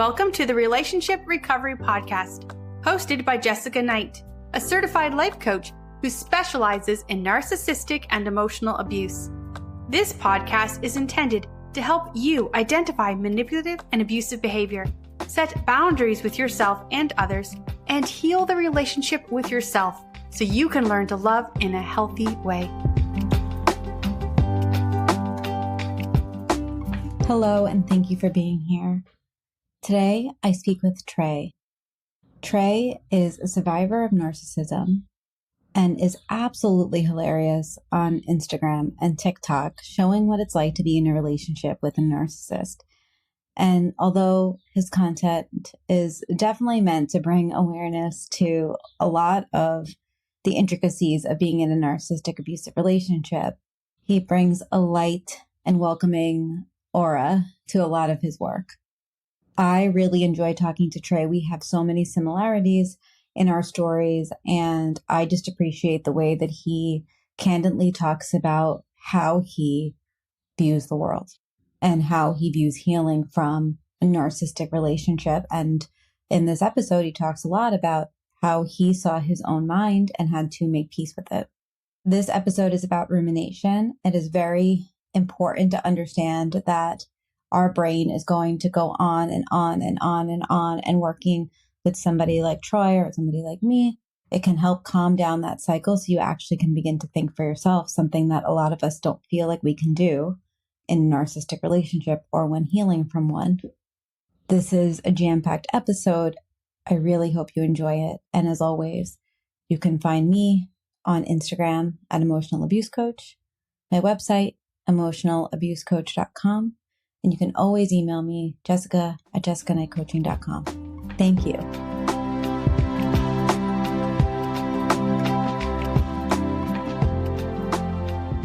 Welcome to the Relationship Recovery Podcast, hosted by Jessica Knight, a certified life coach who specializes in narcissistic and emotional abuse. This podcast is intended to help you identify manipulative and abusive behavior, set boundaries with yourself and others, and heal the relationship with yourself so you can learn to love in a healthy way. Hello, and thank you for being here. Today, I speak with Trey. Trey is a survivor of narcissism and is absolutely hilarious on Instagram and TikTok, showing what it's like to be in a relationship with a narcissist. And although his content is definitely meant to bring awareness to a lot of the intricacies of being in a narcissistic abusive relationship, he brings a light and welcoming aura to a lot of his work. I really enjoy talking to Trey. We have so many similarities in our stories, and I just appreciate the way that he candidly talks about how he views the world and how he views healing from a narcissistic relationship. And in this episode, he talks a lot about how he saw his own mind and had to make peace with it. This episode is about rumination. It is very important to understand that our brain is going to go on and on and on and on, and working with somebody like Troy or somebody like me, it can help calm down that cycle so you actually can begin to think for yourself, something that a lot of us don't feel like we can do in a narcissistic relationship or when healing from one. This is a jam-packed episode. I really hope you enjoy it. And as always, you can find me on Instagram at Emotional Abuse Coach, my website, emotionalabusecoach.com. And you can always email me, jessica@jessicaknightcoaching.com. Thank you.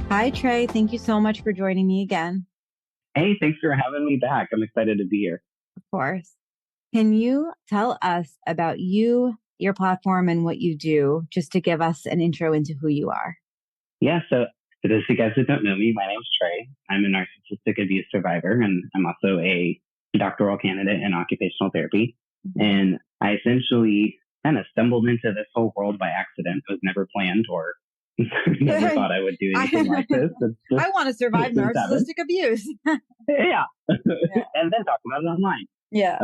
Hi, Trey. Thank you so much for joining me again. Hey, thanks for having me back. I'm excited to be here. Of course. Can you tell us about you, your platform, and what you do, just to give us an intro into who you are? Yeah, so for those of you guys that don't know me, my name's Trey. I'm a narcissistic abuse survivor, and I'm also a doctoral candidate in occupational therapy. And I essentially kind of stumbled into this whole world by accident. It was never planned or never thought I would do anything like this. I want to survive narcissistic abuse. Yeah. And then talk about it online. Yeah.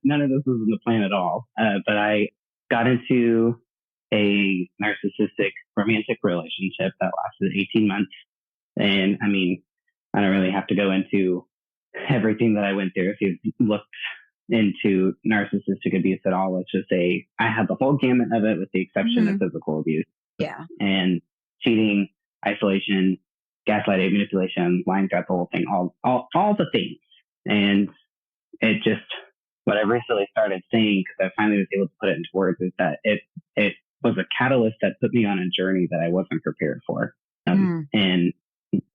None of this was in the plan at all. But I got into a narcissistic romantic relationship that lasted 18 months. And I mean, I don't really have to go into everything that I went through. If you've looked into narcissistic abuse at all, let's just say I had the whole gamut of it with the exception of physical abuse. Yeah. And cheating, isolation, gaslighting, manipulation, lying throughout the whole thing, all the things. And it just, what I recently started saying, because I finally was able to put it into words, is that it was a catalyst that put me on a journey that I wasn't prepared for. And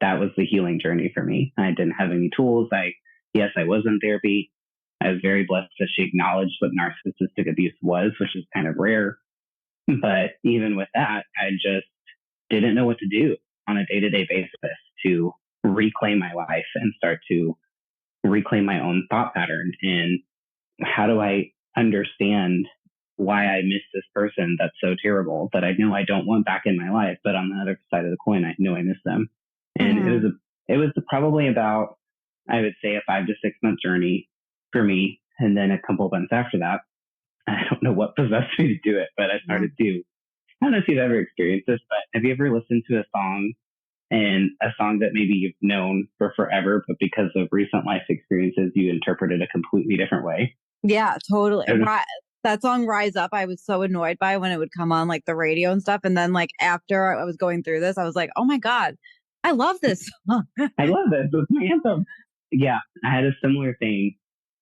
that was the healing journey for me. I didn't have any tools. I was in therapy. I was very blessed that she acknowledged what narcissistic abuse was, which is kind of rare. But even with that, I just didn't know what to do on a day-to-day basis to reclaim my life and start to reclaim my own thought pattern. And how do I understand why I miss this person that's so terrible that I know I don't want back in my life, but on the other side of the coin, I know I miss them. And it was probably about, I would say, a 5 to 6 month journey for me. And then a couple of months after that, I don't know what possessed me to do it, but I started to, I don't know if you've ever experienced this, but have you ever listened to a song that maybe you've known for forever, but because of recent life experiences, you interpret it a completely different way? Yeah, totally. That song Rise Up, I was so annoyed by when it would come on like the radio and stuff. And then like after I was going through this, I was like, oh my God, I love this song. I love this. It's my anthem. Yeah, I had a similar thing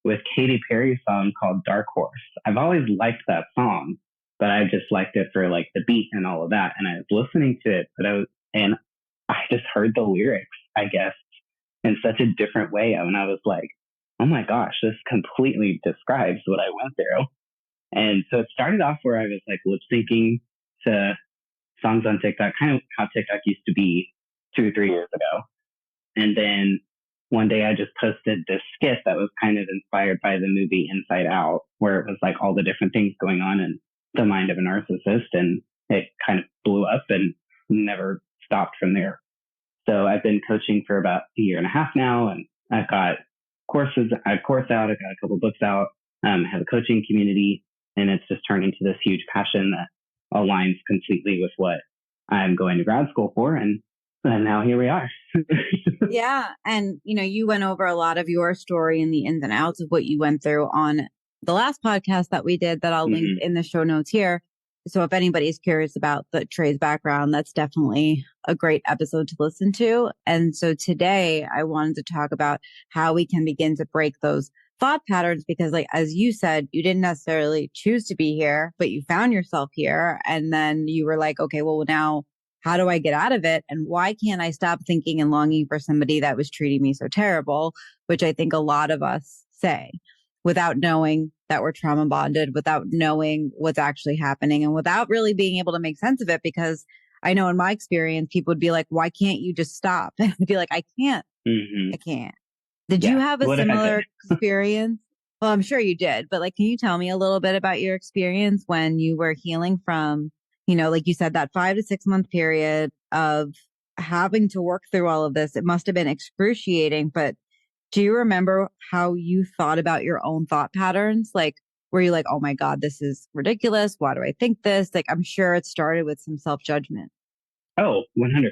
with Katy Perry's song called Dark Horse. I've always liked that song, but I just liked it for like the beat and all of that. And I was listening to it, and I just heard the lyrics, I guess, in such a different way. And I was like, oh my gosh, this completely describes what I went through. And so it started off where I was like lip syncing to songs on TikTok, kind of how TikTok used to be 2 or 3 years ago. And then one day I just posted this skit that was kind of inspired by the movie Inside Out, where it was like all the different things going on in the mind of a narcissist, and it kind of blew up and never stopped from there. So I've been coaching for about a year and a half now, and I've got courses, I have a course out, I've got a couple books out, I have a coaching community, and it's just turned into this huge passion that aligns completely with what I'm going to grad school for. And now here we are. Yeah. And, you went over a lot of your story and the ins and outs of what you went through on the last podcast that we did that I'll link in the show notes here. So if anybody's curious about Trey's background, that's definitely a great episode to listen to. And so today I wanted to talk about how we can begin to break those thought patterns, because as you said, you didn't necessarily choose to be here, but you found yourself here. And then you were like, okay, well now how do I get out of it? And why can't I stop thinking and longing for somebody that was treating me so terrible? Which I think a lot of us say without knowing that we're trauma bonded, without knowing what's actually happening, and without really being able to make sense of it. Because I know in my experience, people would be like, why can't you just stop? And I'd be like, I can't. I can't. Did you have a similar experience? Well, I'm sure you did, but can you tell me a little bit about your experience when you were healing from, like you said, that 5 to 6 month period of having to work through all of this? It must have been excruciating, but do you remember how you thought about your own thought patterns? Were you like, oh my God, this is ridiculous. Why do I think this? I'm sure it started with some self-judgment. Oh, 100%.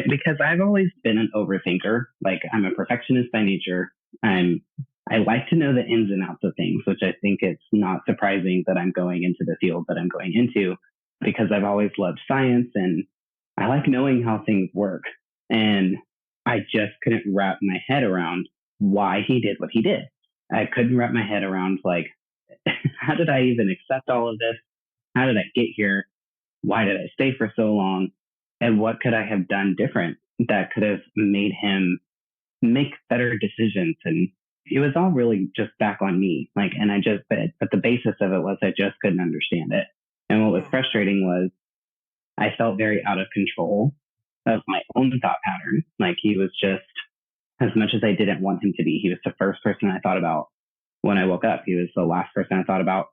Because I've always been an overthinker. I'm a perfectionist by nature. I like to know the ins and outs of things, which I think it's not surprising that I'm going into the field that I'm going into, because I've always loved science and I like knowing how things work. And I just couldn't wrap my head around why he did what he did. I couldn't wrap my head around, how did I even accept all of this? How did I get here? Why did I stay for so long? And what could I have done different that could have made him make better decisions? And it was all really just back on me. But the basis of it was I just couldn't understand it. And what was frustrating was I felt very out of control of my own thought pattern. He was just, as much as I didn't want him to be, he was the first person I thought about when I woke up. He was the last person I thought about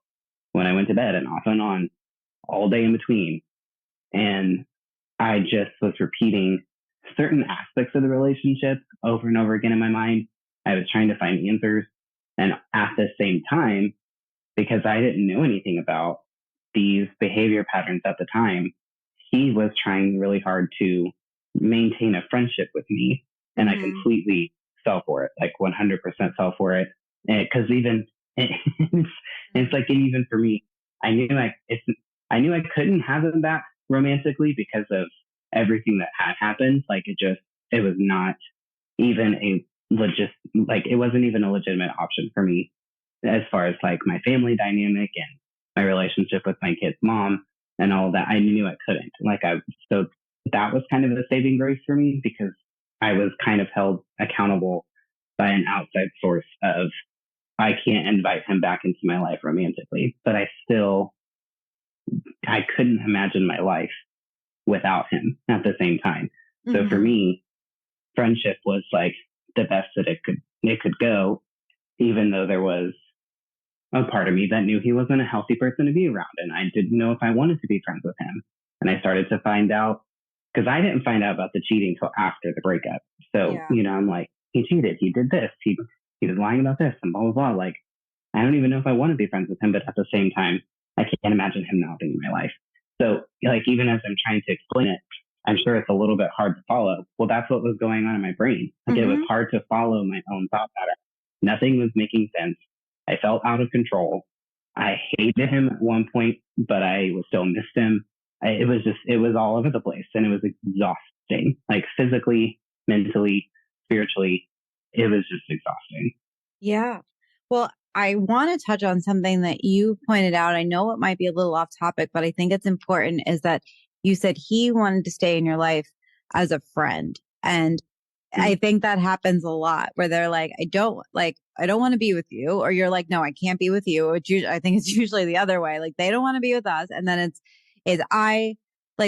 when I went to bed, and off and on all day in between. And I just was repeating certain aspects of the relationship over and over again in my mind. I was trying to find answers. And at the same time, because I didn't know anything about these behavior patterns at the time, he was trying really hard to maintain a friendship with me. And I completely fell for it, 100% fell for it. Because even, even for me, I knew I couldn't have him back romantically because of everything that had happened. It was not even it wasn't even a legitimate option for me as far as my family dynamic and my relationship with my kid's mom and all of that. I knew I couldn't. So that was kind of the saving grace for me, because I was kind of held accountable by an outside source of, I can't invite him back into my life romantically, but I couldn't imagine my life without him at the same time. So for me, friendship was the best that it could go, even though there was a part of me that knew he wasn't a healthy person to be around. And I didn't know if I wanted to be friends with him. And I started to find out, because I didn't find out about the cheating till after the breakup. So, I'm like, he cheated, he did this, he was lying about this, and blah, blah, blah. I don't even know if I want to be friends with him, but at the same time, I can't imagine him not being in my life. So even as I'm trying to explain it, I'm sure it's a little bit hard to follow. Well, that's what was going on in my brain. It was hard to follow my own thought pattern. Nothing was making sense. I felt out of control. I hated him at one point, but I still missed him. It was all over the place, and it was exhausting, physically, mentally, spiritually. It was just exhausting. Yeah. Well, I want to touch on something that you pointed out. I know it might be a little off topic, but I think it's important, is that you said he wanted to stay in your life as a friend. And I think that happens a lot, where they're like, I don't want to be with you. Or you're like, no, I can't be with you. I think it's usually the other way. They don't want to be with us. And then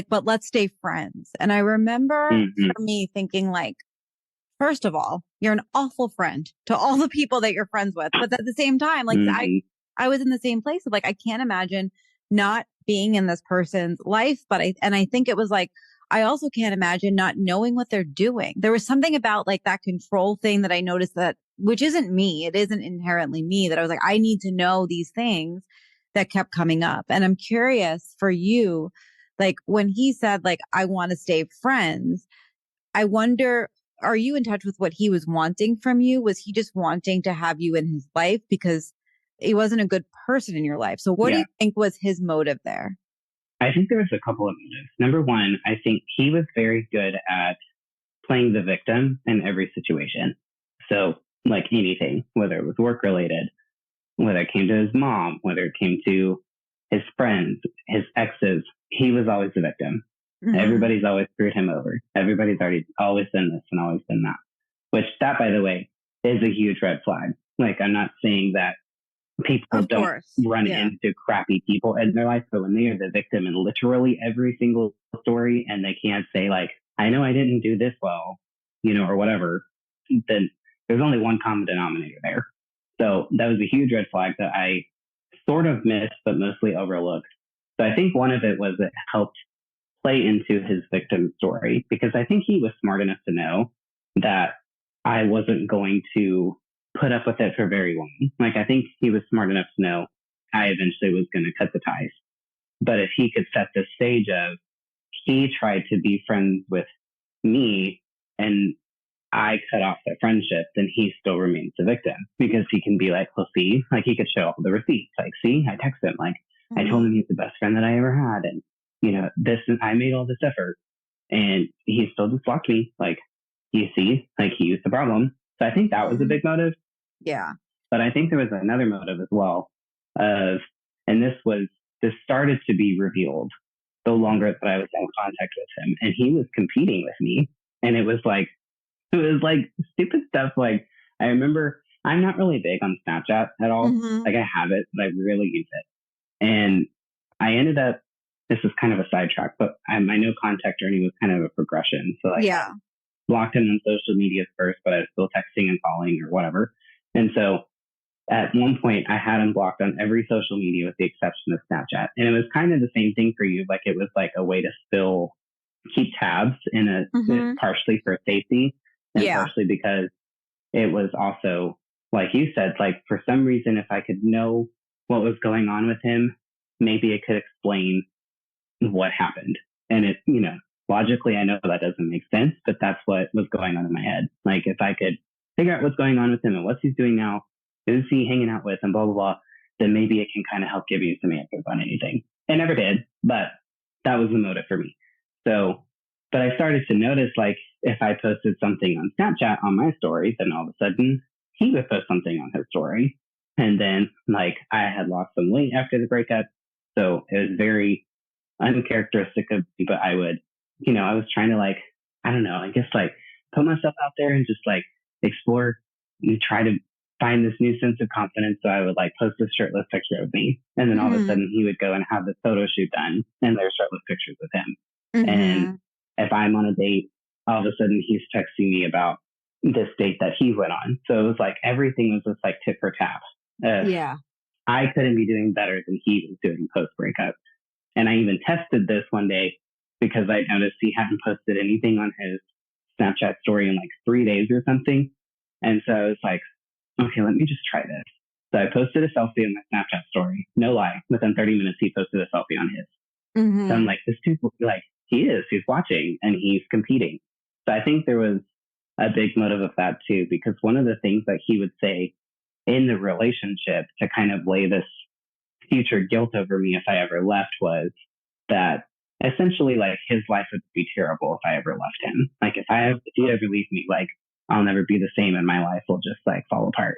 but let's stay friends. And I remember for me thinking, first of all, you're an awful friend to all the people that you're friends with. But at the same time, like I was in the same place of like, I can't imagine not being in this person's life. But I think it was like, I also can't imagine not knowing what they're doing. There was something about like that control thing that I noticed that, which isn't me. It isn't inherently me, that I was like, I need to know these things that kept coming up. And I'm curious for you, like when he said, like, I want to stay friends, I wonder, are you in touch with what he was wanting from you? Was he just wanting to have you in his life because he wasn't a good person in your life? So what do you think was his motive there? I think there was a couple of motives. Number one, I think he was very good at playing the victim in every situation. So like anything, whether it was work related, whether it came to his mom, whether it came to his friends, his exes, he was always the victim. Mm-hmm. Everybody's always screwed him over. Everybody's always done this and always done that. Which that, by the way, is a huge red flag. Like, I'm not saying that people don't run into crappy people in their life, but when they are the victim in literally every single story and they can't say like, I know I didn't do this well, or whatever, then there's only one common denominator there. So that was a huge red flag that I sort of missed, but mostly overlooked. So I think one of it was it helped play into his victim story, because I think he was smart enough to know that I wasn't going to put up with it for very long. Like, I think he was smart enough to know I eventually was going to cut the ties. But if he could set the stage of, he tried to be friends with me and I cut off the friendship, then he still remains the victim, because he can be like, well, see, like he could show all the receipts. Like, see, I texted him, like, I told him he's the best friend that I ever had. And, this, and I made all this effort and he still just blocked me. Like, you see, like he was the problem. So I think that was a big motive. Yeah. But I think there was another motive as well and this started to be revealed the longer that I was in contact with him, and he was competing with me. And it was like stupid stuff. Like, I remember, I'm not really big on Snapchat at all. Mm-hmm. Like, I have it, but I rarely use it. And I ended up, this is kind of a sidetrack, but my no contact journey was kind of a progression. So like, blocked him on social media first, but I was still texting and calling or whatever. And so at one point I had him blocked on every social media with the exception of Snapchat. And it was kind of the same thing for you. Like, it was like a way to still keep tabs in partially for safety and partially because it was also, like you said, like, for some reason, if I could know what was going on with him, maybe it could explain what happened. And it, logically, I know that doesn't make sense, but that's what was going on in my head. Like, if I could figure out what's going on with him and what he's doing now, who's he hanging out with, and blah, blah, blah, then maybe it can kind of help give you some answers on anything. It never did, but that was the motive for me. So, but I started to notice, like, if I posted something on Snapchat on my story, then all of a sudden he would post something on his story. And then, like, I had lost some weight after the breakup. So it was very uncharacteristic of me, but I would, I was trying to, like, I don't know, I guess, like, put myself out there and just like explore and try to find this new sense of confidence. So I would like post a shirtless picture of me, and then all of a sudden he would go and have this photo shoot done and there's shirtless pictures of him. Mm-hmm. And if I'm on a date, all of a sudden he's texting me about this date that he went on. So it was like everything was just like tit for tat. I couldn't be doing better than he was doing post breakup. And I even tested this one day because I noticed he hadn't posted anything on his Snapchat story in like 3 days or something. And so I was like, okay, let me just try this. So I posted a selfie on my Snapchat story. No lie. Within 30 minutes, he posted a selfie on his. Mm-hmm. So I'm like, this dude, like, he's watching and he's competing. So I think there was a big motive of that too, because one of the things that he would say in the relationship to kind of lay this future guilt over me if I ever left was that essentially, like, his life would be terrible if I ever left him. Like, if he ever leave me, like, I'll never be the same and my life will just like fall apart,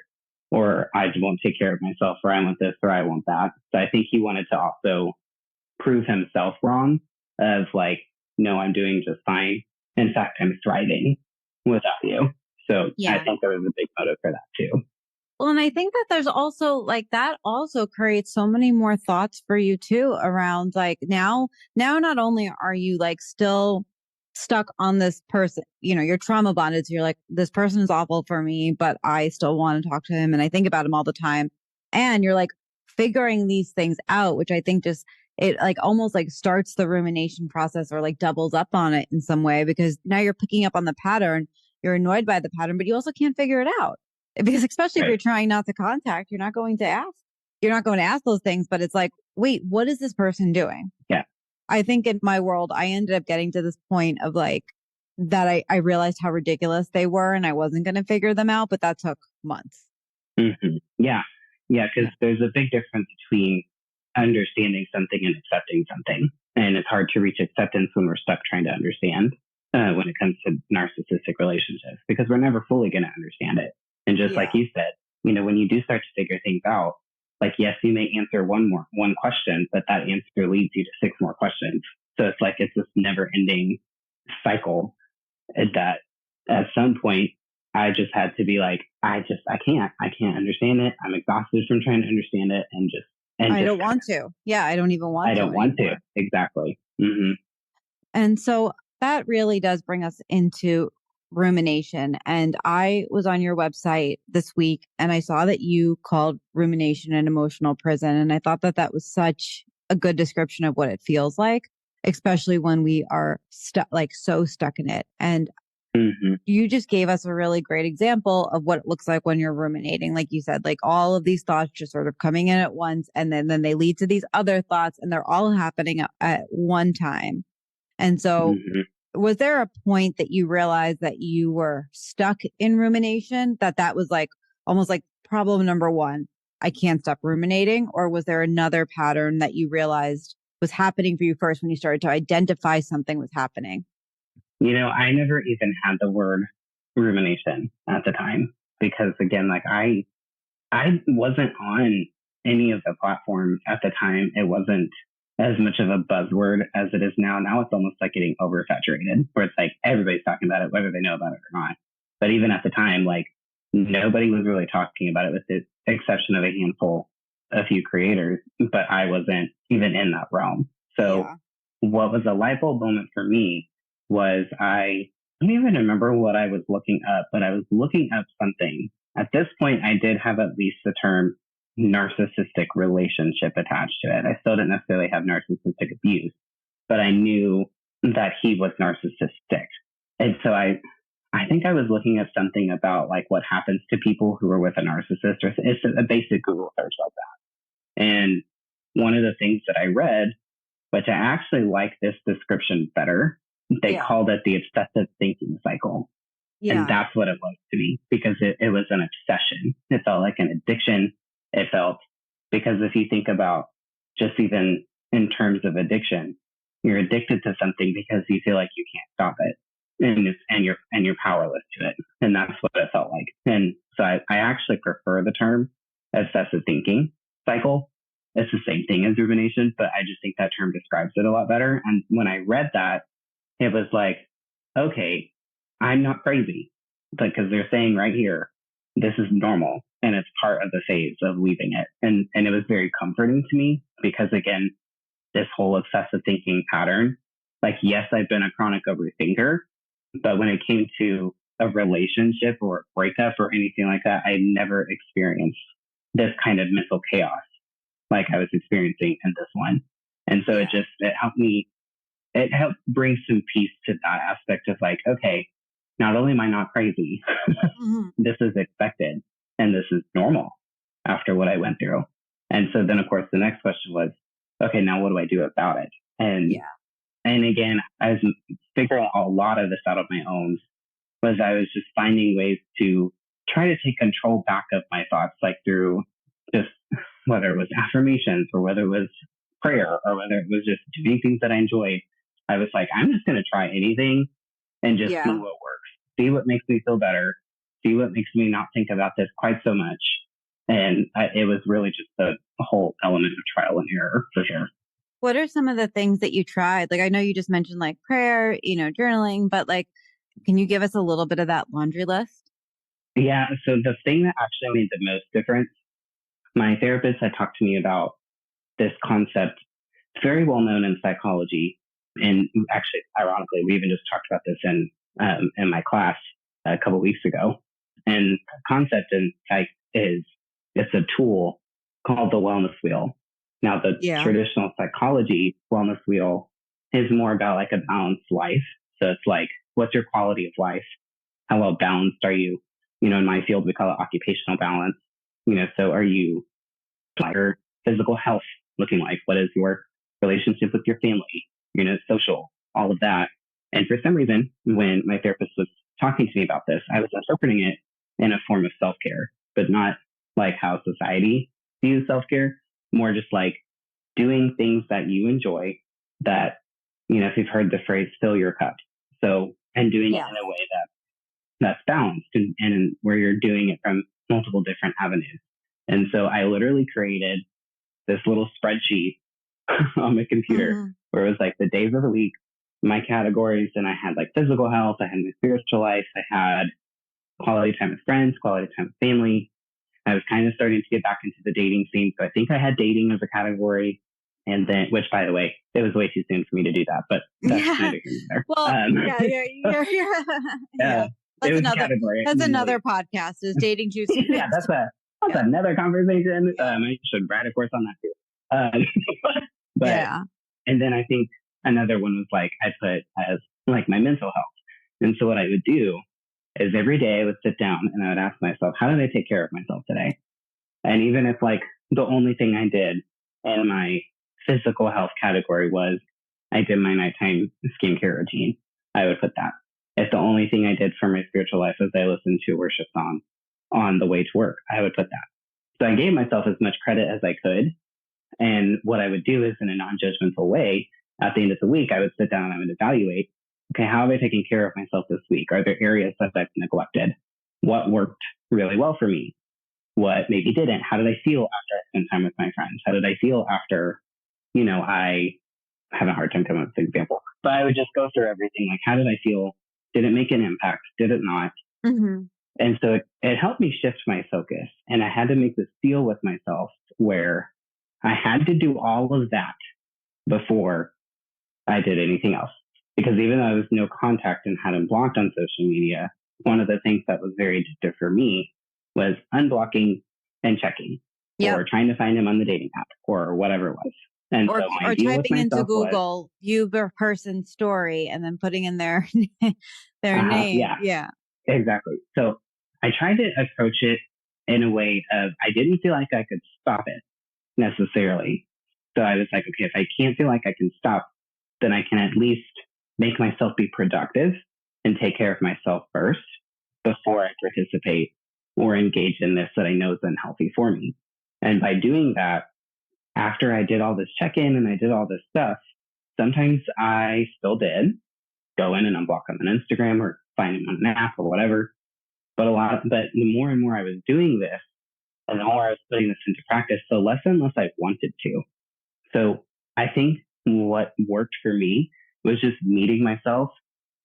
or I won't take care of myself, or I want this or I want that. So I think he wanted to also prove himself wrong of like, no, I'm doing just fine. In fact, I'm thriving without you. So I think there was a big motive for that too. Well, and I think that there's also like that also creates so many more thoughts for you too around like now not only are you like still stuck on this person, you're trauma bonded. So you're like, this person is awful for me, but I still want to talk to him and I think about him all the time. And you're like figuring these things out, which I think just it like almost like starts the rumination process or like doubles up on it in some way, because now you're picking up on the pattern, you're annoyed by the pattern, but you also can't figure it out. Because especially if you're trying not to contact, you're not going to ask those things, but it's like, wait, what is this person doing? Yeah. I think in my world, I ended up getting to this point of like that I realized how ridiculous they were and I wasn't going to figure them out, but that took months. Mm-hmm. Yeah. Yeah. Because there's a big difference between understanding something and accepting something. And it's hard to reach acceptance when we're stuck trying to understand when it comes to narcissistic relationships, because we're never fully going to understand it. And just like you said, when you do start to figure things out, like, yes, you may answer one question, but that answer leads you to 6 more questions. So it's like, it's this never ending cycle that at some point I just had to be like, I can't understand it. I'm exhausted from trying to understand it. I don't want to. Yeah. I don't even want to. I don't want to. Exactly. Mm-hmm. And so that really does bring us into rumination. And I was on your website this week and I saw that you called rumination an emotional prison. And I thought that that was such a good description of what it feels like, especially when we are so stuck in it. And you just gave us a really great example of what it looks like when you're ruminating. Like you said, like all of these thoughts just sort of coming in at once, and then they lead to these other thoughts and they're all happening at one time. And so was there a point that you realized that you were stuck in rumination, that was like almost like problem number 1, I can't stop ruminating? Or was there another pattern that you realized was happening for you first when you started to identify something was happening? I never even had the word rumination at the time, because again, like I wasn't on any of the platforms at the time. It wasn't as much of a buzzword as it is now. Now it's almost like getting oversaturated, where it's like everybody's talking about it, whether they know about it or not. But even at the time, like nobody was really talking about it, with the exception of a few creators, but I wasn't even in that realm. So what was a light bulb moment for me was I don't even remember what I was looking up, but I was looking up something. At this point, I did have at least the term narcissistic relationship attached to it. I still didn't necessarily have narcissistic abuse, but I knew that he was narcissistic. And so I think I was looking at something about like what happens to people who are with a narcissist, or it's a basic Google search like that. And one of the things that I read, which I actually like this description better, they called it the obsessive thinking cycle. Yeah. And that's what it was to me, because it was an obsession. It felt like an addiction. It felt, because if you think about just even in terms of addiction, you're addicted to something because you feel like you can't stop it, and you're powerless to it. And that's what it felt like. And so I actually prefer the term obsessive thinking cycle. It's the same thing as rumination, but I just think that term describes it a lot better. And when I read that, it was like, okay, I'm not crazy, because they're saying right here, this is normal and it's part of the phase of leaving it. And it was very comforting to me, because again, this whole obsessive thinking pattern, like, yes, I've been a chronic overthinker, but when it came to a relationship or a breakup or anything like that, I never experienced this kind of mental chaos like I was experiencing in this one. And so it helped bring some peace to that aspect of like, okay, not only am I not crazy, this is expected and this is normal after what I went through. And so then, of course, the next question was, okay, now what do I do about it? And again, I was figuring a lot of this out on my own. Was I was just finding ways to try to take control back of my thoughts, like through just whether it was affirmations or whether it was prayer or whether it was just doing things that I enjoyed. I was like, I'm just going to try anything and just see what works, see what makes me feel better, see what makes me not think about this quite so much. And it was really just the whole element of trial and error for sure. What are some of the things that you tried? Like, I know you just mentioned like prayer, journaling, but like, can you give us a little bit of that laundry list? Yeah. So the thing that actually made the most difference, my therapist had talked to me about this concept. It's very well known in psychology, And actually, ironically, we even just talked about this in my class a couple of weeks ago. And the concept in psych is it's a tool called the wellness wheel. Now, the traditional psychology wellness wheel is more about like a balanced life. So it's like, what's your quality of life? How well balanced are you? You know, in my field, we call it occupational balance. You know, so are you, your physical health looking like? What is your relationship with your family? You know, social, all of that. And for some reason, when my therapist was talking to me about this, I was interpreting it in a form of self-care, but not like how society views self-care, more just like doing things that you enjoy that, you know, if you've heard the phrase, fill your cup. So, and doing it in a way that's balanced and where you're doing it from multiple different avenues. And so I literally created this little spreadsheet on my computer where it was like the days of the week, my categories, and I had like physical health, I had my spiritual life, I had quality time with friends, quality time with family. I was kind of starting to get back into the dating scene. So I think I had dating as a category. And then, which by the way, it was way too soon for me to do that, but that's kind of there. Well, That's another podcast is dating too soon. Yeah, that's another conversation. I should write a course on that too. And then I think another one was like, I put as like my mental health. And so what I would do is every day I would sit down and I would ask myself, how did I take care of myself today? And even if like the only thing I did in my physical health category was I did my nighttime skincare routine, I would put that. If the only thing I did for my spiritual life was I listened to a worship song on the way to work, I would put that. So I gave myself as much credit as I could. And what I would do is in a non-judgmental way, at the end of the week, I would sit down and I would evaluate, okay, how have I taken care of myself this week? Are there areas that I've neglected? What worked really well for me? What maybe didn't? How did I feel after I spent time with my friends? How did I feel after, you know, I have a hard time coming up with an example, but I would just go through everything. Like, how did I feel? Did it make an impact? Did it not? And so it helped me shift my focus. And I had to make this deal with myself where I had to do all of that before I did anything else. Because even though I was no contact and hadn't blocked on social media, one of the things that was very addictive for me was unblocking and checking or trying to find him on the dating app or whatever it was. And or typing into Google, view the person's story and then putting in their name. Yeah, exactly. So I tried to approach it in a way of, I didn't feel like I could stop it necessarily. So I was like, okay, if I can't feel like I can stop, then I can at least make myself be productive and take care of myself first before I participate or engage in this that I know is unhealthy for me. And by doing that, after I did all this check-in and I did all this stuff, sometimes I still did go in and unblock them on Instagram or find them on an app or whatever. But the more and more I was doing this, and the more I was putting this into practice, the less and less I wanted to. So I think what worked for me was just meeting myself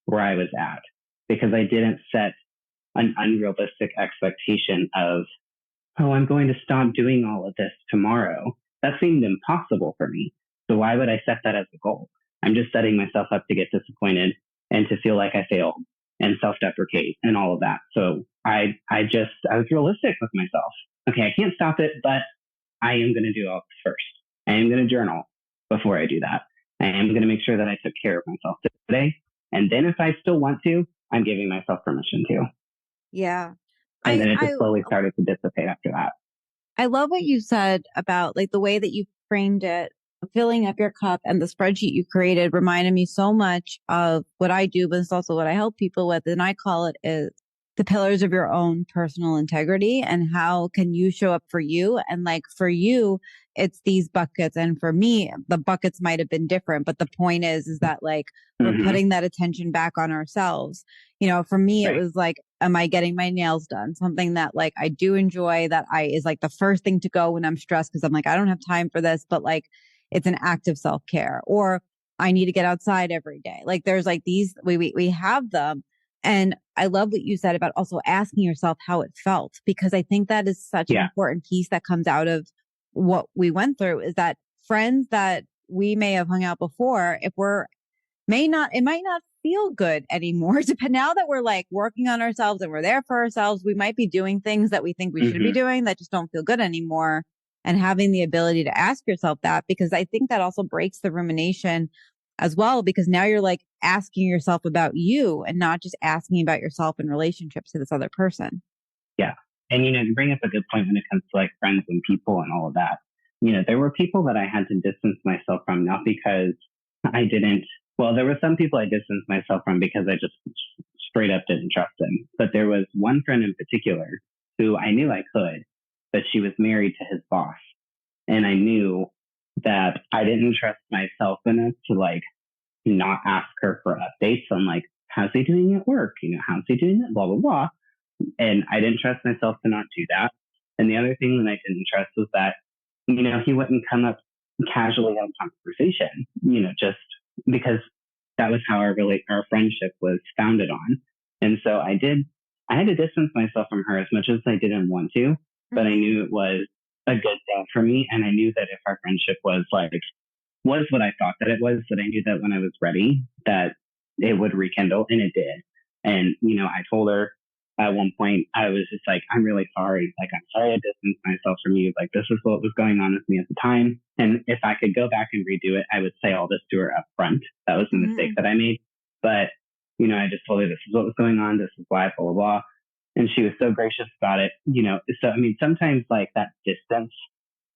where I was at, because I didn't set an unrealistic expectation of, oh, I'm going to stop doing all of this tomorrow. That seemed impossible for me. So why would I set that as a goal? I'm just setting myself up to get disappointed and to feel like I failed and self-deprecate and all of that. So I was realistic with myself. Okay, I can't stop it, but I am going to do all this first. I am going to journal before I do that. I am going to make sure that I took care of myself today. And then if I still want to, I'm giving myself permission to. Yeah. And then it just slowly started to dissipate after that. I love what you said about like the way that you framed it, filling up your cup, and the spreadsheet you created reminded me so much of what I do, but it's also what I help people with. And I call it is the pillars of your own personal integrity, and how can you show up for you? And like for you, it's these buckets. And for me, the buckets might have been different, but the point is that like we're putting that attention back on ourselves. You know, for me, it was like, am I getting my nails done? Something that like I do enjoy, that is like the first thing to go when I'm stressed, because I'm like, I don't have time for this, but like it's an act of self-care. Or I need to get outside every day. Like there's like these, we have them. And I love what you said about also asking yourself how it felt, because I think that is such an important piece that comes out of what we went through, is that friends that we may have hung out before, if we're it might not feel good anymore. Now that we're like working on ourselves and we're there for ourselves, we might be doing things that we think we should be doing that just don't feel good anymore. And having the ability to ask yourself that, because I think that also breaks the rumination as well, because now you're like asking yourself about you and not just asking about yourself in relationships to this other person. Yeah. And, you bring up a good point when it comes to like friends and people and all of that. There were people that I had to distance myself from, not because there were some people I distanced myself from because I just straight up didn't trust them. But there was one friend in particular who I knew I could, but she was married to his boss. And I knew that I didn't trust myself enough to like not ask her for updates on like, how's he doing at work? How's he doing it? Blah, blah, blah. And I didn't trust myself to not do that. And the other thing that I didn't trust was that, he wouldn't come up casually in conversation, just because that was how our friendship was founded on. And so I had to distance myself from her as much as I didn't want to, but I knew it was a good thing for me. And I knew that if our friendship was what I thought that it was, that I knew that when I was ready, that it would rekindle, and it did. And, I told her at one point, I was just like, I'm really sorry. Like, I'm sorry I distanced myself from you. Like, this is what was going on with me at the time. And if I could go back and redo it, I would say all this to her up front. That was the mistake that I made. But, I just told her this is what was going on. This is why, blah, blah, blah. And she was so gracious about it. So, sometimes like that distance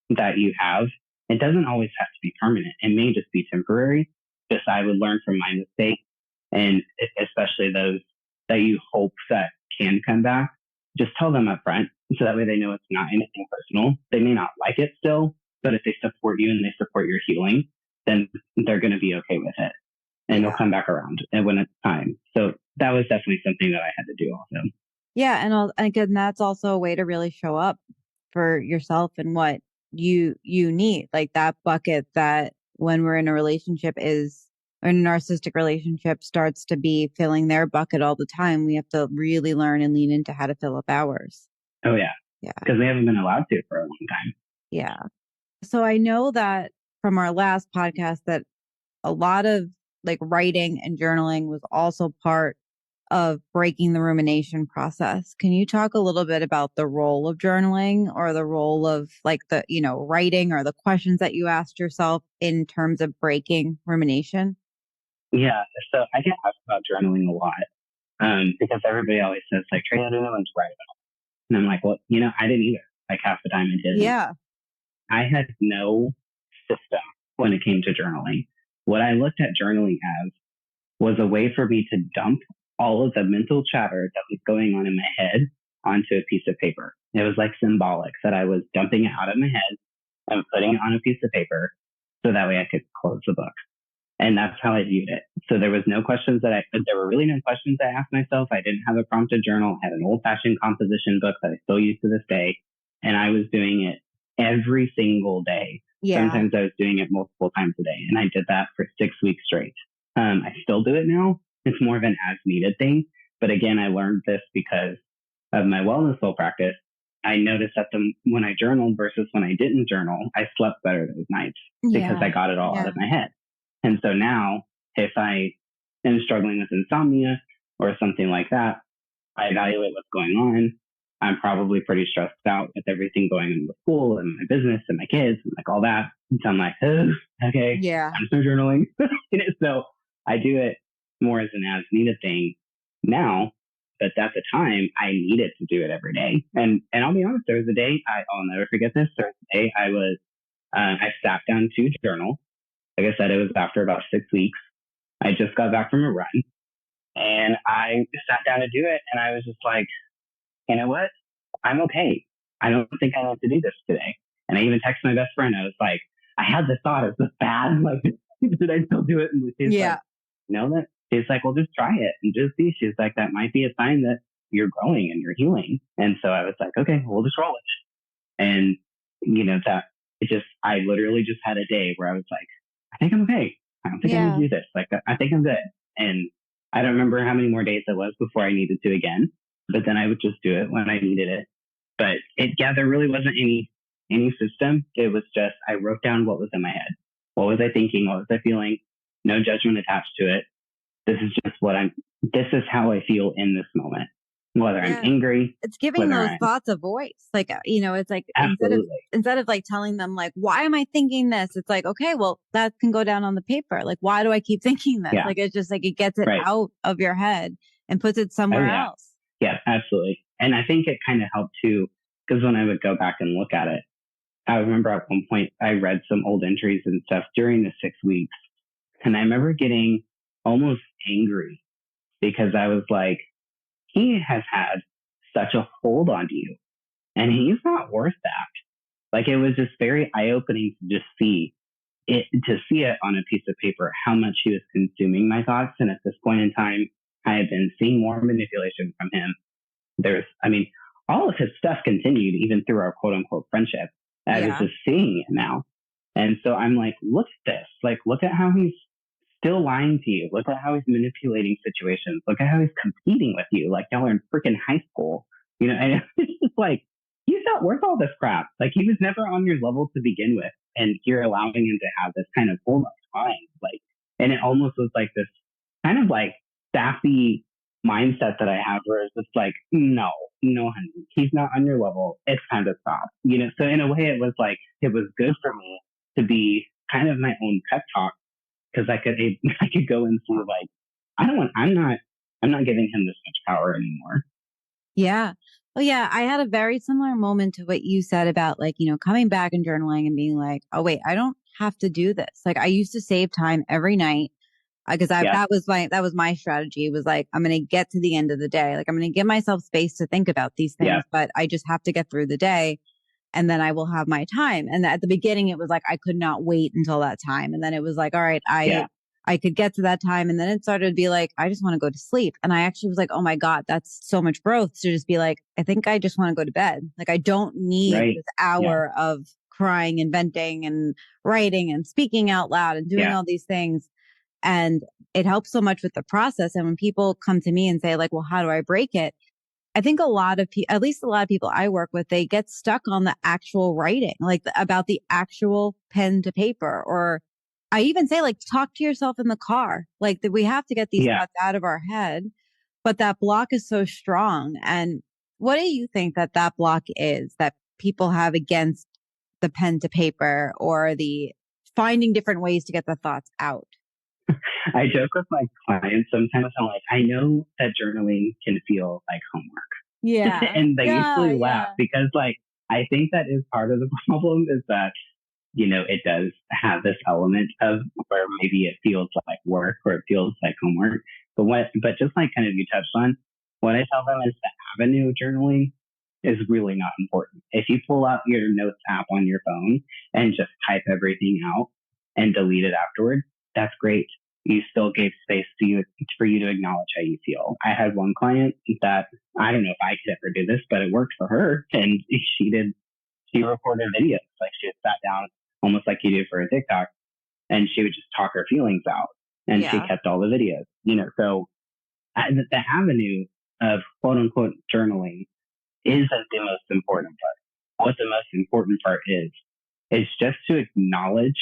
that you have, it doesn't always have to be permanent. It may just be temporary. Just I would learn from my mistakes, and especially those that you hope that can come back. Just tell them up front, so that way they know it's not anything personal. They may not like it still, but if they support you and they support your healing, then they're going to be okay with it, and they'll come back around and when it's time. So that was definitely something that I had to do also. Yeah. And again, that's also a way to really show up for yourself and what you need. Like that bucket that when we're in a relationship or in a narcissistic relationship starts to be filling their bucket all the time. We have to really learn and lean into how to fill up ours. Oh yeah. Yeah. Because we haven't been allowed to for a long time. Yeah. So I know that from our last podcast that a lot of like writing and journaling was also part of breaking the rumination process. Can you talk a little bit about the role of journaling, or the role of like the, writing, or the questions that you asked yourself in terms of breaking rumination? Yeah. So I get asked about journaling a lot because everybody always says like, Trey, I don't know what to write about. And I'm like, well, I didn't either. Like half the time I didn't. Yeah. I had no system when it came to journaling. What I looked at journaling as was a way for me to dump all of the mental chatter that was going on in my head onto a piece of paper. It was like symbolic that I was dumping it out of my head and putting it on a piece of paper so that way I could close the book. And that's how I viewed it. So there was no questions there were really no questions I asked myself. I didn't have a prompted journal. I had an old-fashioned composition book that I still use to this day. And I was doing it every single day. Yeah. Sometimes I was doing it multiple times a day. And I did that for 6 weeks straight. I still do it now. It's more of an as needed thing. But again, I learned this because of my wellness soul practice. I noticed that when I journaled versus when I didn't journal, I slept better those nights because I got it all out of my head. And so now if I am struggling with insomnia or something like that, I evaluate what's going on. I'm probably pretty stressed out with everything going on with school and my business and my kids and like all that. And so I'm like, oh, okay, I'm still journaling. So I do it more as an as needed thing now, but at the time I needed to do it every day. And I'll be honest, there was a day, I'll never forget this. There was a day I sat down to journal. Like I said, it was after about 6 weeks. I just got back from a run and I sat down to do it. And I was just like, you know what? I'm okay. I don't think I need to do this today. And I even texted my best friend. I was like, I had the thought, is this bad? Like, did I still do it? And she's like, no, that she's like, well, just try it and just see. She's like, that might be a sign that you're growing and you're healing. And so I was like, okay, we'll just roll it. And I literally just had a day where I was like, I think I'm okay. I don't think I need to do this. Like, I think I'm good. And I don't remember how many more days it was before I needed to again, but then I would just do it when I needed it. But there really wasn't any system. It was just, I wrote down what was in my head. What was I thinking? What was I feeling? no judgment attached to it. This is just this is how I feel in this moment, whether I'm angry, it's giving whether those I'm thoughts a voice. Like, it's like, absolutely instead of like telling them like, why am I thinking this? It's like, okay, well, that can go down on the paper. Like, why do I keep thinking this? yeah, Like, it's just like, it gets it right. out of your head and puts it Oh somewhere yeah, else. yeah, absolutely. And I think it kind of helped too, because when I would go back and look at it, I remember at one point I read some old entries and stuff during the 6 weeks, and I remember getting almost angry because I was like, he has had such a hold on you, and he's not worth that. Like, it was just very eye opening to just see it on a piece of paper, how much he was consuming my thoughts. And at this point in time, I had been seeing more manipulation from him. All of his stuff continued even through our quote unquote friendship. I was just seeing it now. And so I'm like, look at this. Like, look at how he's still lying to you. Look at how he's manipulating situations. Look at how he's competing with you. Like, y'all are in freaking high school, and it's just like, he's not worth all this crap. Like, he was never on your level to begin with. And you're allowing him to have this kind of hold on time. Like, and it almost was like this kind of like sassy mindset that I have where it's just like, no, honey, he's not on your level. It's time to stop. So in a way it was like, it was good for me to be kind of my own pep talk, because I could go into like, I'm not giving him this much power anymore. Yeah. Oh yeah. I had a very similar moment to what you said about like, coming back and journaling and being like, oh wait, I don't have to do this. Like I used to save time every night because that was my strategy. It was like, I'm going to get to the end of the day. Like I'm going to give myself space to think about these things, but I just have to get through the day and then I will have my time. And at the beginning, it was like, I could not wait until that time. And then it was like, all right, I could get to that time. And then it started to be like, I just want to go to sleep. And I actually was like, oh my God, that's so much growth to just be like, I think I just want to go to bed. Like I don't need this hour of crying and venting and writing and speaking out loud and doing all these things. And it helps so much with the process. And when people come to me and say like, well, how do I break it? I think a lot of people, at least a lot of people I work with, they get stuck on the actual writing, like about the actual pen to paper. Or I even say like, talk to yourself in the car. Like that we have to get these thoughts out of our head, but that block is so strong. And what do you think that block is that people have against the pen to paper or the finding different ways to get the thoughts out? I joke with my clients sometimes. I'm like, I know that journaling can feel like homework. Yeah. And they usually laugh because like, I think that is part of the problem is that, it does have this element of where maybe it feels like work or it feels like homework. But just like kind of you touched on, what I tell them is the avenue of journaling is really not important. If you pull out your notes app on your phone and just type everything out and delete it afterward, that's great. You still gave space for you to acknowledge how you feel. I had one client that I don't know if I could ever do this, but it worked for her. And she recorded videos. Like she had sat down almost like you do for a TikTok and she would just talk her feelings out and she kept all the videos, so the avenue of quote unquote journaling isn't the most important part. What the most important part is just to acknowledge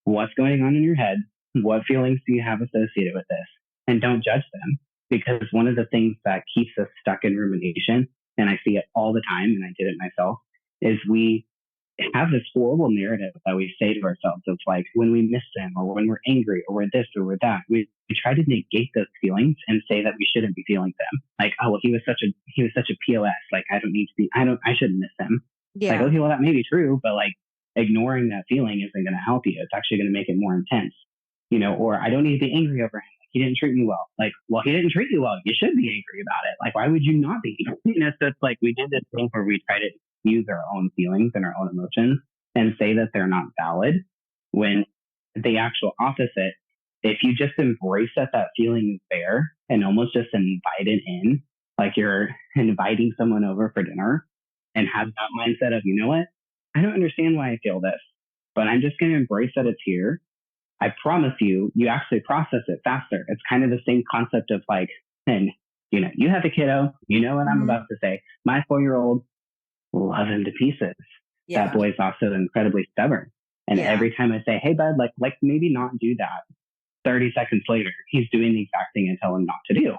what's going on in your head. What feelings do you have associated with this? And don't judge them, because one of the things that keeps us stuck in rumination, and I see it all the time, and I did it myself, is we have this horrible narrative that we say to ourselves of like when we miss them or when we're angry or we're this or we're that, we try to negate those feelings and say that we shouldn't be feeling them. Like, oh, well, he was such a POS. Like, I shouldn't miss him. Yeah. Like, okay, well, that may be true, but like ignoring that feeling isn't going to help you. It's actually going to make it more intense. Or I don't need to be angry over him. He didn't treat me well. Like, well, he didn't treat you well. You should be angry about it. Like, why would you not be? So it's like we did this thing where we try to use our own feelings and our own emotions and say that they're not valid, when the actual opposite, if you just embrace that feeling is there and almost just invite it in, like you're inviting someone over for dinner and have that mindset of, you know what? I don't understand why I feel this, but I'm just going to embrace that it's here. I promise you actually process it faster. It's kind of the same concept of like, and you have a kiddo, what I'm about to say. My 4-year-old, love him to pieces. Yeah. That boy's also incredibly stubborn. And every time I say, hey bud, like maybe not do that. 30 seconds later, he's doing the exact thing I tell him not to do.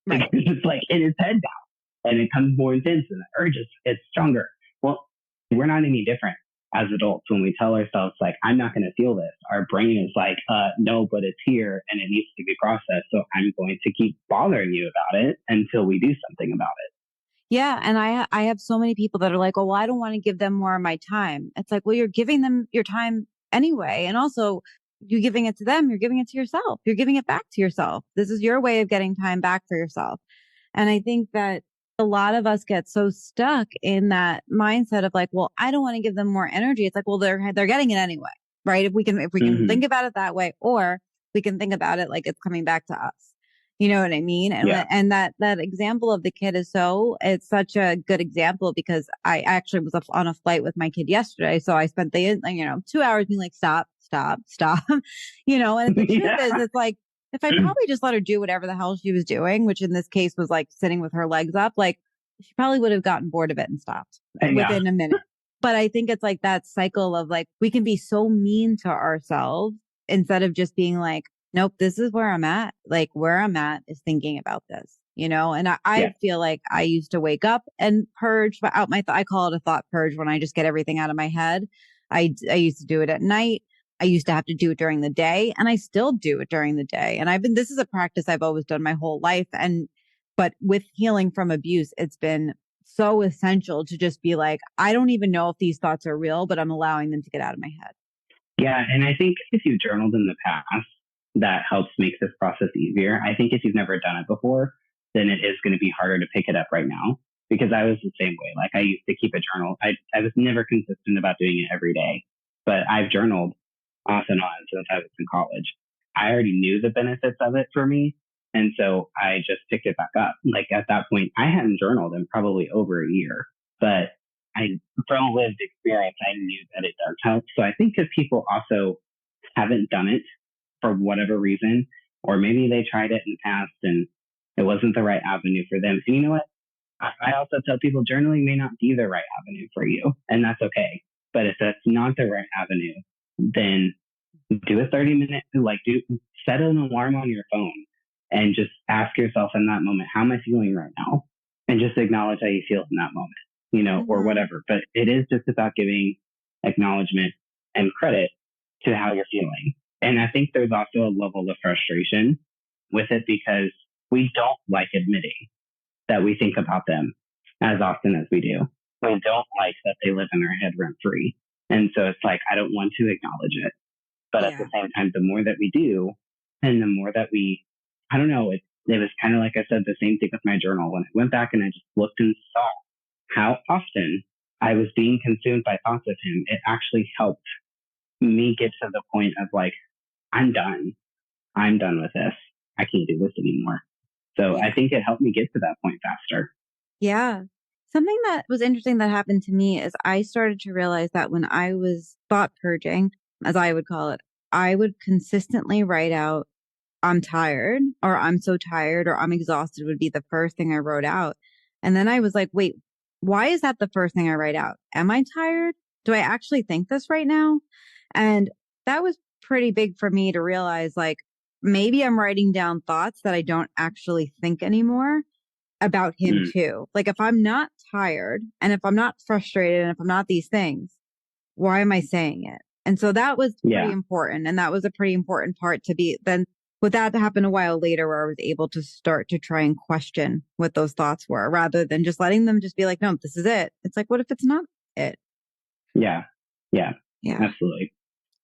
Right. Because it's like in his head now, and it comes more intense, and the urge it's stronger. Well, we're not any different as adults when we tell ourselves, like, I'm not going to feel this. Our brain is like, no, but it's here and it needs to be processed. So I'm going to keep bothering you about it until we do something about it. Yeah. And I have so many people that are like, oh, well, I don't want to give them more of my time. It's like, well, you're giving them your time anyway. And also you're giving it to them. You're giving it to yourself. You're giving it back to yourself. This is your way of getting time back for yourself. And I think that a lot of us get so stuck in that mindset of like, well, I don't want to give them more energy. It's like, well, they're getting it anyway, right? If we can think about it that way, or we can think about it like it's coming back to us. You know what I mean? And that example of the kid it's such a good example, because I actually was on a flight with my kid yesterday. So I spent the, 2 hours being like, stop, and the truth is, it's like, if I probably just let her do whatever the hell she was doing, which in this case was like sitting with her legs up, like she probably would have gotten bored of it and stopped within a minute. But I think it's like that cycle of like, we can be so mean to ourselves instead of just being like, nope, this is where I'm at. Like where I'm at is thinking about this, and I feel like I used to wake up and purge out I call it a thought purge when I just get everything out of my head. I used to do it at night. I used to have to do it during the day, and I still do it during the day. And this is a practice I've always done my whole life. But with healing from abuse, it's been so essential to just be like, I don't even know if these thoughts are real, but I'm allowing them to get out of my head. Yeah. And I think if you've journaled in the past, that helps make this process easier. I think if you've never done it before, then it is going to be harder to pick it up right now, because I was the same way. Like I used to keep a journal. I was never consistent about doing it every day, but I've journaled off and on since I was in college. I already knew the benefits of it for me. And so I just picked it back up. Like at that point, I hadn't journaled in probably over a year, but from lived experience, I knew that it does help. So I think if people also haven't done it for whatever reason, or maybe they tried it in the past and it wasn't the right avenue for them. And you know what? I also tell people journaling may not be the right avenue for you, and that's okay. But if that's not the right avenue, then do a 30-minute, set an alarm on your phone and just ask yourself in that moment, how am I feeling right now? And just acknowledge how you feel in that moment, or whatever. But it is just about giving acknowledgement and credit to how you're feeling. And I think there's also a level of frustration with it, because we don't like admitting that we think about them as often as we do. We don't like that they live in our head rent free. And so it's like, I don't want to acknowledge it. But at the same time, the more that we do, and the more that I don't know, it was kind of like I said, the same thing with my journal. When I went back and I just looked and saw how often I was being consumed by thoughts of him, it actually helped me get to the point of like, I'm done. I'm done with this. I can't do this anymore. So I think it helped me get to that point faster. Yeah. Something that was interesting that happened to me is I started to realize that when I was thought purging, as I would call it, I would consistently write out, I'm tired, or I'm so tired, or I'm exhausted would be the first thing I wrote out. And then I was like, wait, why is that the first thing I write out? Am I tired? Do I actually think this right now? And that was pretty big for me to realize, like, maybe I'm writing down thoughts that I don't actually think anymore about him too. Like if I'm not tired, and if I'm not frustrated, and if I'm not these things, why am I saying it? And so that was pretty important. And that was a pretty important part to be then. With that to happen a while later, where I was able to start to try and question what those thoughts were, rather than just letting them just be like, no, this is it. It's like, what if it's not it? Yeah. Absolutely.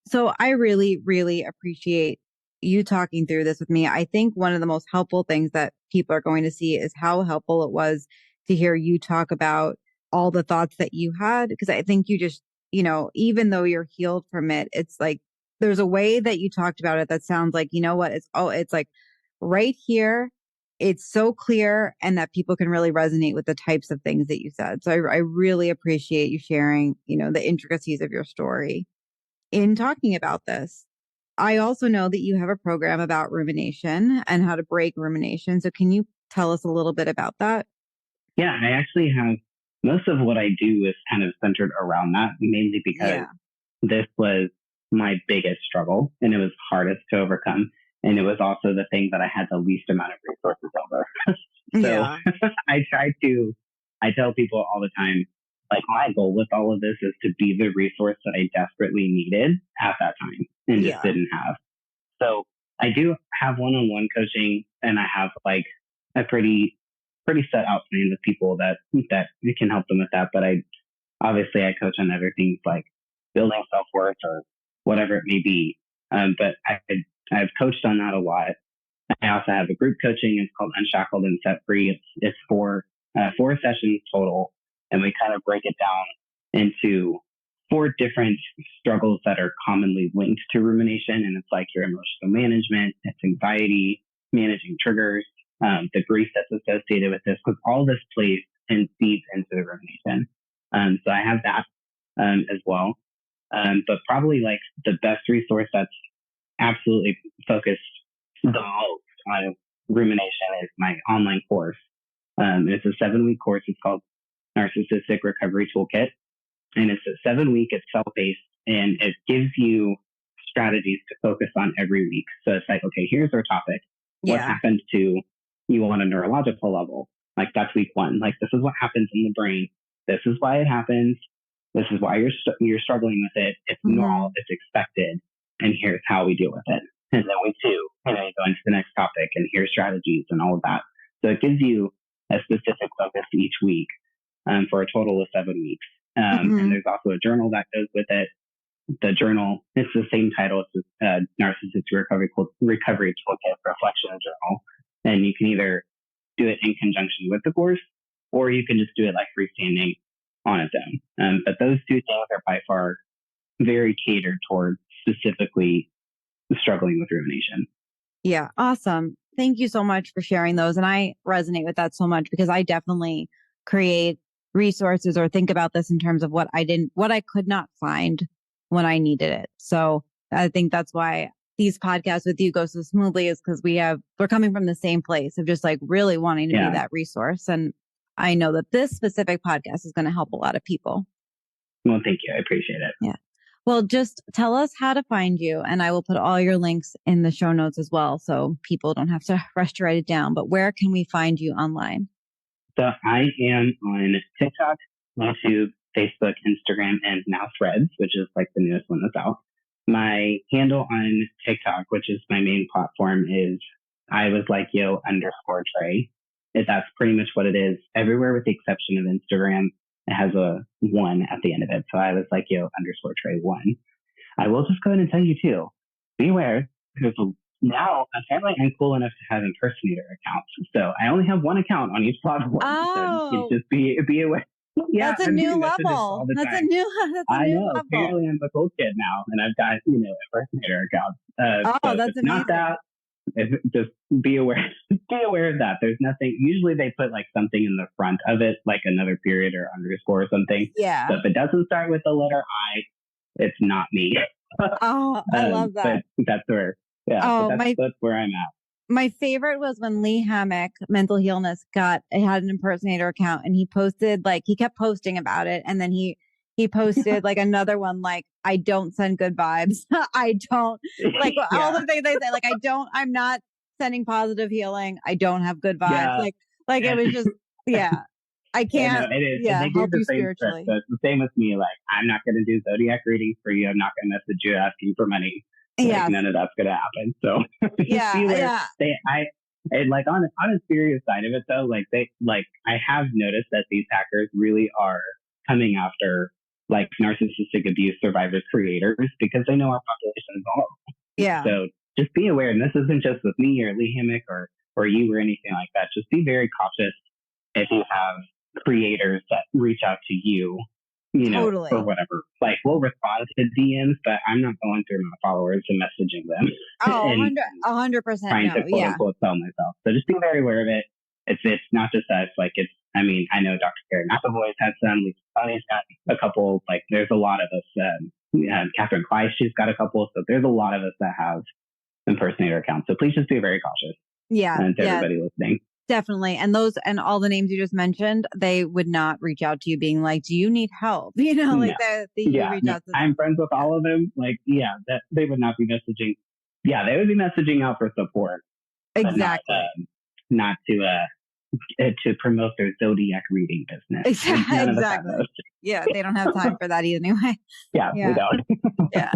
So I really, really appreciate you talking through this with me. I think one of the most helpful things that people are going to see is how helpful it was to hear you talk about all the thoughts that you had. Because I think you just, even though you're healed from it, it's like, there's a way that you talked about it that sounds like, you know what, it's like right here. It's so clear, and that people can really resonate with the types of things that you said. So I really appreciate you sharing, the intricacies of your story in talking about this. I also know that you have a program about rumination and how to break rumination. So can you tell us a little bit about that? Yeah, I actually have, most of what I do is kind of centered around that, mainly because this was my biggest struggle and it was hardest to overcome. And it was also the thing that I had the least amount of resources over. So I tell people all the time, like, my goal with all of this is to be the resource that I desperately needed at that time and just didn't have. So I do have one-on-one coaching, and I have like a pretty set out plan with people that can help them with that. But I coach on other things like building self-worth or whatever it may be. But I've coached on that a lot. I also have a group coaching. It's called Unshackled and Set Free. It's four sessions total. And we kind of break it down into 4 different struggles that are commonly linked to rumination. And it's like your emotional management, it's anxiety, managing triggers, the grief that's associated with this, because all this plays and feeds into the rumination. So I have that as well. But probably like the best resource that's absolutely focused the most on rumination is my online course. It's a 7-week course. It's called Narcissistic Recovery Toolkit. And it's a 7-week, it's self-paced, and it gives you strategies to focus on every week. So it's like, okay, here's our topic. What happens to you on a neurological level? Like, that's week 1. Like, this is what happens in the brain. This is why it happens. This is why you're struggling with it. It's normal. It's expected. And here's how we deal with it. And then week 2, you go into the next topic, and here's strategies and all of that. So it gives you a specific focus each week for a total of 7 weeks. And there's also a journal that goes with it. The journal, it's the same title. It's a Narcissistic Recovery Toolkit Reflection Journal. And you can either do it in conjunction with the course, or you can just do it like freestanding on its own. But those 2 things are by far very catered toward specifically struggling with rumination. Yeah. Awesome. Thank you so much for sharing those. And I resonate with that so much because I definitely create resources or think about this in terms of what I could not find when I needed it. So I think that's why these podcasts with you go so smoothly, is because we're coming from the same place of just like really wanting to be that resource. And I know that this specific podcast is going to help a lot of people. Well, thank you. I appreciate it. Yeah. Well, just tell us how to find you, and I will put all your links in the show notes as well, so people don't have to rush to write it down. But where can we find you online? So I am on TikTok, YouTube, Facebook, Instagram, and now Threads, which is like the newest one that's out. My handle on TikTok, which is my main platform, is _Trey. That's pretty much what it is. Everywhere with the exception of Instagram, it has a 1 at the end of it. So _Trey 1. I will just go ahead and tell you too, be aware, because now apparently I'm cool enough to have impersonator accounts. So I only have 1 account on each platform. Oh. So just be aware. Yeah, that's a new level. That's a new level. Apparently I'm the cool kid now, and I've got, impersonator accounts. So that's amazing. Not that. Just be aware. Be aware of that. There's nothing. Usually they put like something in the front of it, like another period or underscore or something. Yeah. So if it doesn't start with the letter I, it's not me. Oh, I love that. But that's where. Yeah. Oh, that's where I'm at. My favorite was when Lee Hammock, Mental Healness, had an impersonator account, and he kept posting about it, and then he posted like another one, like, I don't send good vibes. I don't all the things they say, like, I'm not sending positive healing. I don't have good vibes. Like it was just, I can't. It is. Help you spiritually. So it's the same with me. Like, I'm not going to do zodiac readings for you. I'm not going to message you asking for money. Like, none of that's going to happen. So and like on a serious side of it though, I have noticed that these hackers really are coming after like narcissistic abuse survivors creators, because they know our population is vulnerable. Yeah. So just be aware, and this isn't just with me or Lee Hammock or you or anything like that. Just be very cautious if you have creators that reach out to you, totally. For whatever. Like, we'll respond to DMs, but I'm not going through my followers and messaging them. Oh, 100%. Trying to quote unquote sell myself. So just be very aware of it. It's not just us. Like, I know Dr. Karen McAvoy's had some. Lisa Bunny's got a couple. Like, there's a lot of us. Catherine Kleiss, she's got a couple. So there's a lot of us that have impersonator accounts. So please just be very cautious. Yeah. And to everybody listening. Definitely. And all the names you just mentioned, they would not reach out to you being like, do you need help? Reach out to them. I'm friends with all of them. Like, that they would not be messaging yeah, they would be messaging out for support. Exactly. Not to promote their zodiac reading business. Exactly. Yeah, they don't have time for that anyway. Yeah, we don't. Yeah.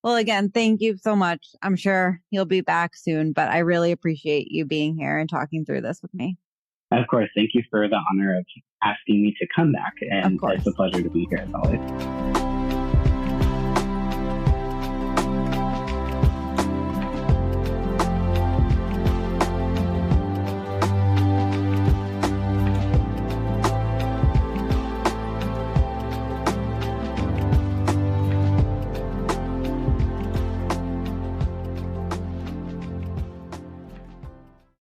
Well, again, thank you so much. I'm sure you'll be back soon, but I really appreciate you being here and talking through this with me. Of course. Thank you for the honor of asking me to come back. And it's a pleasure to be here as always.